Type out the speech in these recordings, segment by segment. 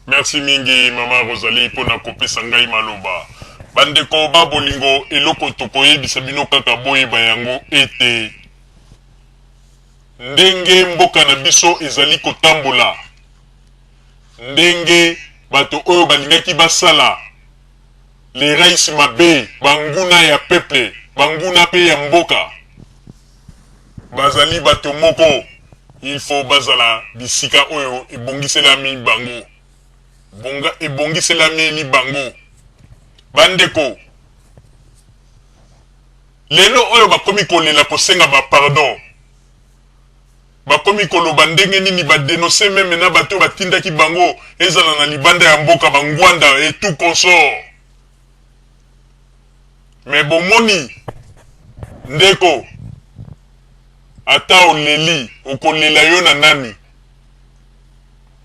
Merci mingi Mama Rosalie pour na kopesa ngai maloba. Bandeko ba bolingo eloko tokoyebisa bino kaka boyeba yango ete ndenge mboka na biso ezali kotambola, ndenge bato oyo balingaki basala les rais mabe banguna ya peuple, banguna pe ya mboka, bazali bato moko, il faut bazala bisika oyo ebongiselami bango, bonga ebongiselami li bango. Bandeko lelo oyo bakomi kolela kosenga ba pardon, bakomi koloba ndenge nini badenonse meme na bato batindaki bango ezala na libanda ya mboka bangwanda et tout consort. Mais bomoni ndeko ata oleli okolela yo na nani,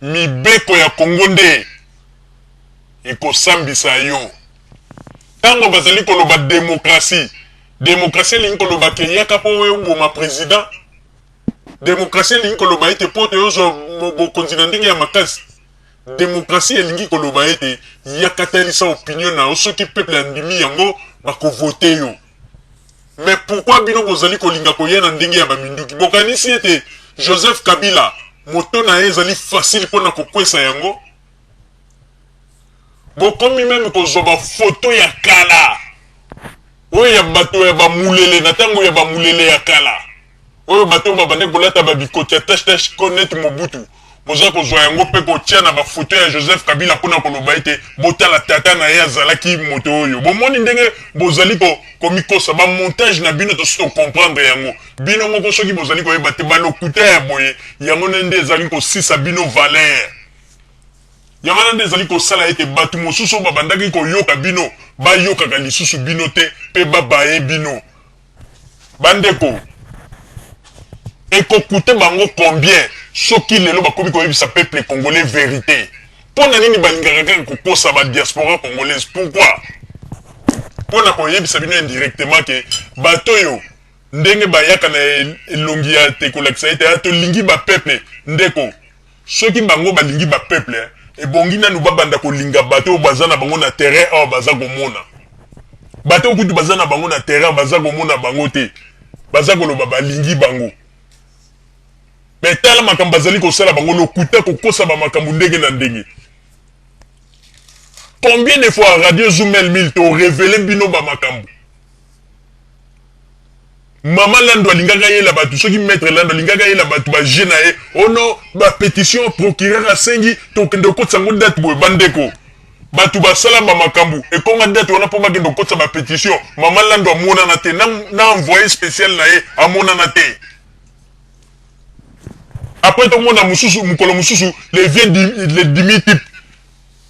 mibeko ya Kongo nde ekosambisa yo. Tango bazali koloba démocratie, démocratie elingi koloba ke yaka po oyo boma président, démocratie elingi koloba ete po te ozwa bokonzi na ndenge ya makasi, démocratie elingi koloba ete yaka talisa opinion na yo soki peuple andimi yango bakovote yo. Mais pourquoi bino bozali kolinga koya na ndenge ya baminduki? Bokanisi ete Joseph Kabila moto na ye ezali facile mpona kokwesa yango? Bokomi même kozwa ba photo ya kala oyo ya bato ya bamulele na tango ya bamulele ya kala oyo bato babande kolata babikoti ya tache connaître Mobutu, boza kozwa yango mpe kotia na ba photo ya Joseph Kabila mpona koloba ete botala tata na ye azalaki moto oyo. Bomoni ndenge bozali komikosa ba montage na bino tosi comprendre yango. Bino moko soki bozali koyeba te balokuta ya boye yango nende ezali kosisa bino valeur, yango nde ezali kosala ete bato mosusu babandaki koyoka bino bayokaka lisusu bino te pe babaye bino. Bandeko ekokute bango combien soki lelo bakomi koyebisa peuple congolais vérité? Pona nini balingaka kaka kokosa ba diaspora congolaise? Pourquoi? Pona koyebisa bino indirectement ke bato yo ndenge bayaka na elongi ya tekolakisa ete atolingi ba peuple. Ndeko soki bango balingi ba peuple ebongi nanu babanda kolinga bato baza na bango na terrain oyo baza komona. Bato kutu baza na bango na terrain baza komona bango te, baza koloba balingi bango. Mais tala makambo bazali kosala bango lokuta kokosa ba makambo ndenge na ndenge. Combien de fois Radio Zoomel 1000 to révélé bino ba makambo? Mama Lando alingaka yela batu, soki maître Lando alingaka yela batu ba jena ye, ono ba pétition procureur asengi to kende kotsa ngo date boy bandeko. Batu ba sala ba makambo e konga date ona po bakende kotsa ba pétition. Mama Lando amona na te na envoyé spécial na ye amona na te. Après tout le monde a mususu mukolo mususu les vieux les dimitypes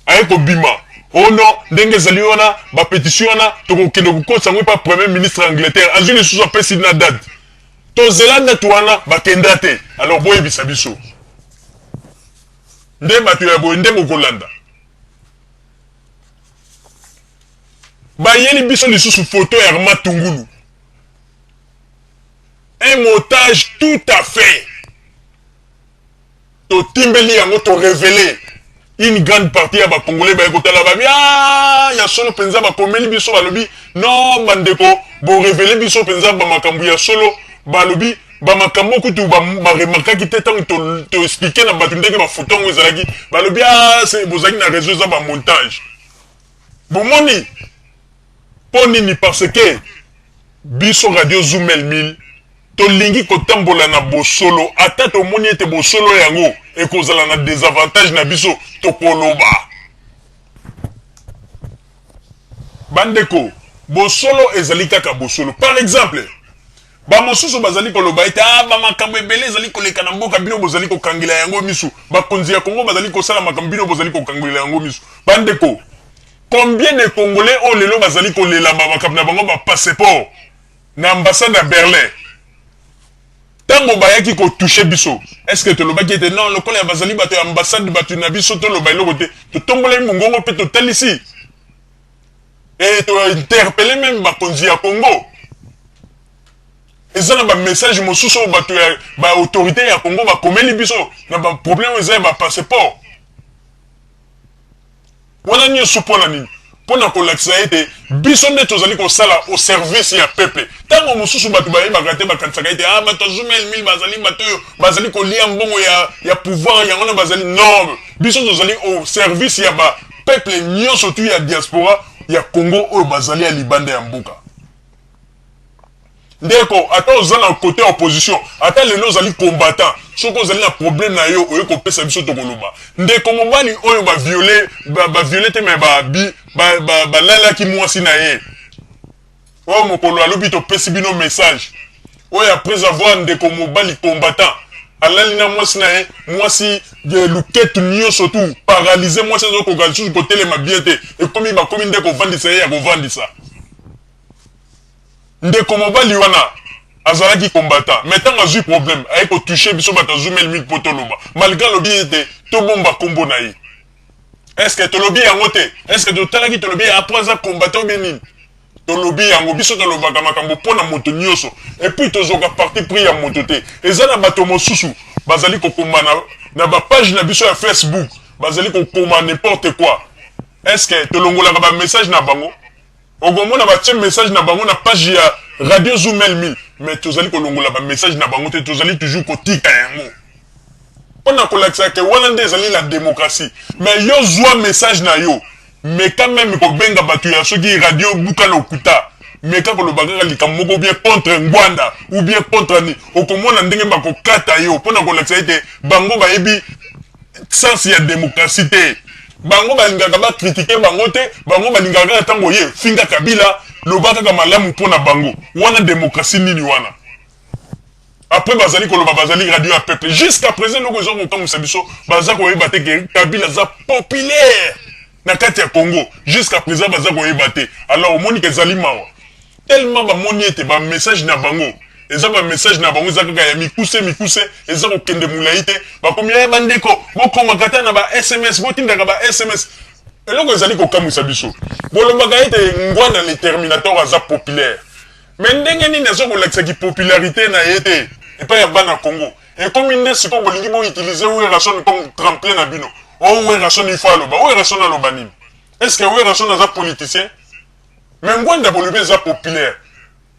ayeko bima. Oh non, ndenge zali wana ba pétition na to kokende kokosa ngo pa premier ministre Angleterre azuli susu apesi na date. To zelanda to wana bakenda te. Alors boye bisabiso. Nde bato ya boye nde mokolanda. Ba yeli biso lisusu photo ya Arma Tungulu. Un montage tout à fait. To timbeli yango to révéler une grande partie ya ba Congolais ba ekotala ba ya solo penza ba komeli biso balobi non bandeko bo révéler biso penza ba makambu ya solo balobi ba makambo kutu ba remarquaki te tant to expliquer na batu ndenge ba photo ngo ezalaki balobi c'est bozaki na réseau za ba montage. Bomoni ponini parce que biso Radio Zoomel 1000 to lingi kotambola na bosolo ata to moni ete bosolo yango ekozala na désavantage na biso to koloba. Bandeko bosolo ezali kaka bosolo. Par exemple ba mosusu bazali koloba ete ba makambo ebele ezali koleka na mboka bino bozali kokangela yango misu, bakonzi ya Kongo bazali kosala makambo bino bozali kokangela yango misu. Bandeko combien de Congolais o lelo bazali kolela ba makambo na bango ba passeport na ambassade à Berlin? Tango bayaki ko toucher biso, est-ce que to lobaki ete non lokola ya bazali bato ya ambassade bato na biso to loba eloko te to tombola mungongo pe to talisi et to interpeller même bakonzi ya Congo? Ezana ba message mosusu bato ya ba autorité ya Congo ba komeli biso na ba problème eza ba passeport. wana nyonso mpona nini mpona kolakisa ete biso nde tozali kosala au service ya peuple ntango mosusu bato bayebaka te bakanisaka ete bato azumel mil bazali bato oyo bazali kolia mbongo ya pouvoir yango na bazali non biso tozali au service ya bapeuple nyonso tu ya diaspora ya Congo oyo bazali ya libanda ya mboka ndeko ata oza na côté opposition ata lelo ozali combattant soki ozali na problème na yo oyo kopesa biso tokoloba ndeko mobali oyo baviole te me balalaki mwasi na ye oyo mokolo alobi topesi bino message oyo après avoir ndeko mobali combattant alali na mwasi na ye mwasi luketu nyonso tu paralyse mwasi azokoka lisusu kotelema bien te ekomi bakomi nde kovandisa ye ya kovandisa ndeko mobali wana azalaki combattant mais ntango azwi problème aye kotouche biso bato azumeli mingi mpo toloba malgré lobi ete tobomba kombo na ye est-ce que tolobi yango te est-ce que totalaki tolobi après aza combattant bien nini tolobi yango biso tolobaka makambo mpo na moto nyonso epuis tozoka parti pris ya moto te eza na bato mosusu bazali kokoma na bapage na biso ya Facebook bazali kokoma n'importe quoi est-ce que tolongolaka bamessage na bango okomona batie message na bango na page ya radio Zoomel 1000 mais tozali kolongola bamessage na bango te tozali toujours kotika yango mpona kolakisa ke wana nde ezali la démocratie mais yo zwa message na yo mais quand même kobenga bato ya soki radio buka lokuta mais quand koloba kaka likambo moko bien contre Ngwanda ou bien contre ni okomona ndenge bakokata yo mpona kolakisa ete bango bayebi sens ya démocratie te bango balingaka bakritike bango te bango balingaka kaka ntango ye finga Kabila loba kaka malamu mpona bango wana démocratie nini wana après bazali koloba bazali radio ya peuple jusqu'à présent loko eza kokamwisa biso baza koyeba te ke Kabila aza populaire na kati ya Congo jusqu'à présent baza koyeba te alors omoni ke ezali mawa tellement bamoni ete bamessage na bango eza bamessage na bango eza kaka ya mikuse eza kokende molai te bakomi ya bandeko bokomaka ta na ba-SMS botindaka ba-SMS eloko ezali kokamwisa biso bolobaka ete Ngwanda le terminateur aza populaire mais ndenge nini aza kolakisaki popularité na ye te epai ya bana Congo ekomi nde sikoyo bolingi boutilize Werrason comme tremplin na bino Werrason ifo aloba Werrason aloba nini est-ce que Werrason aza politicien mais Ngwanda bolobi eza populaire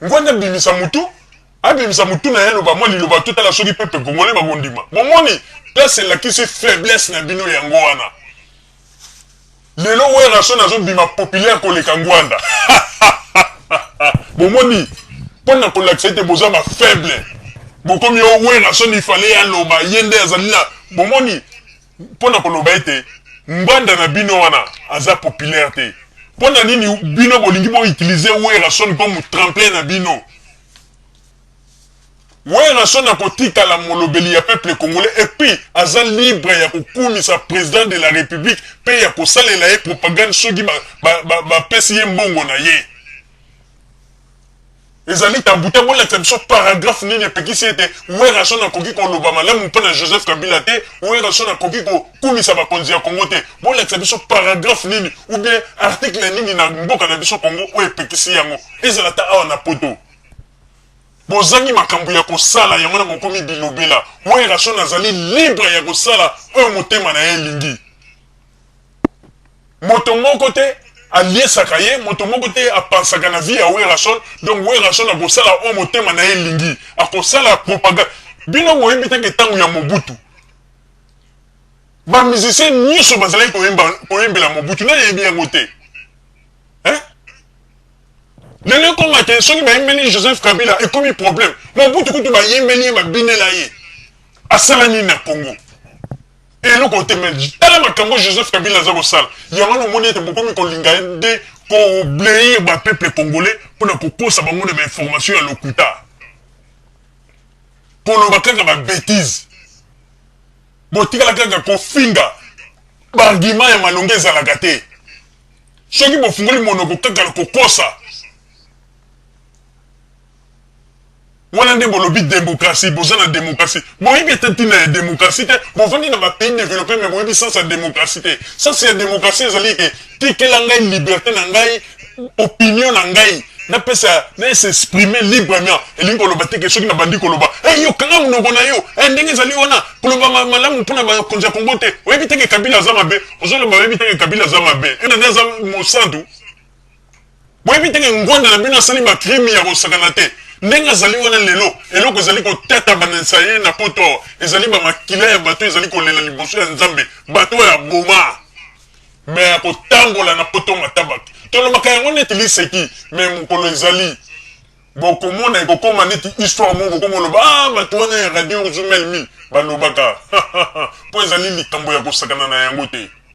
Ngwanda bimisa mutu abimisa mutu na ye loba mwa liloba totala soki pepe congolais bakondima bomoni place elakisi faiblesse na bino yango wana lelo Werrason azobima populaire koleka Ngwanda bomoni mpona kolakisa ete boza bafaible bokomi yo Werrason ifale aloba ye nde azali na bomoni mpona koloba ete Ngwanda na bino wana aza populaire te mpona nini bino bolingi boutilize Werrason comme tremplin na bino Werrason akotikala molobeli ya peuple congolais et puis aza libre ya kokumisa président de la république pe ya kosalela ye propagande soki bapesi ye mbongo na ye ezali tambuta bolakisa biso paragraphe nini epekisi ete Werrason akoki koloba malamu mpona Joseph Kabila te Werrason akoki kokumisa bakonzi ya Congo te bolakisa biso paragraphe nini ou bien article nini na mboka na biso Congo oyo epekisi yango ezala ta awa na poto bozangi makambo ya kosala yango na mokomi bilobela Werrason azali libre ya kosala oyo motema na ye elingi moto moko te aliesaka ye moto moko te apansaka na vie ya Werrason donc Werrason akosala oyo motema na ye elingi akosala propagande bino boyebi teke ntango ya Mobutu bamusicien nyonso bazalaki koyembela Mobutu nani yebi yango te lelo komate soki bayembeli Joseph Kabila ekomi problème Mobutu kutu bayembeli ye babinela ye asala nini na Congo eloko te me tala makambo Joseph Kabila aza kosala yango nomoni ete bokomi kolinga nde koblayer bapeuple congolais mpona kokosa bango na bainformation ya lokuta koloba kaka babétise botikala kaka kofinga baargument ya malonge ezalaka te soki bofungoli monoko kaka kokosa wana nde bolobi démocratie boza na démocratie boyebi ete ntina ya démocratie te bovandi na bapays développé mais boyebi sens ya démocratie te sens ya démocratie ezali ke tikela ngai liberté na ngai opinion na ngai na pesa na s'exprimer librement elingi koloba te ke soki na bandi koloba yo kanga monoko na yo ndenge ezali wana koloba malamu mpona bakonzi ya kongo te oyebi te ke kabila aza mabe ozoloba oyebi te ke kabila aza mabe nani aza mosantu boyebi te ke ngonda na bino asali bakrimi ya kosakana te ndenge azali wana lelo eloko ezali kotata banesa ye na poto ezali bamakila ya bato ezali kolela liboso ya nzambe bato ya boma me ya kotambola na poto matabaki tolobaka yango neti liseki me mokolo ezali bokomona ekokoma neti histoire moko komoloba bato wana ya radio zumel mi balobaka mpo ezali likambo ya kosakana na yango te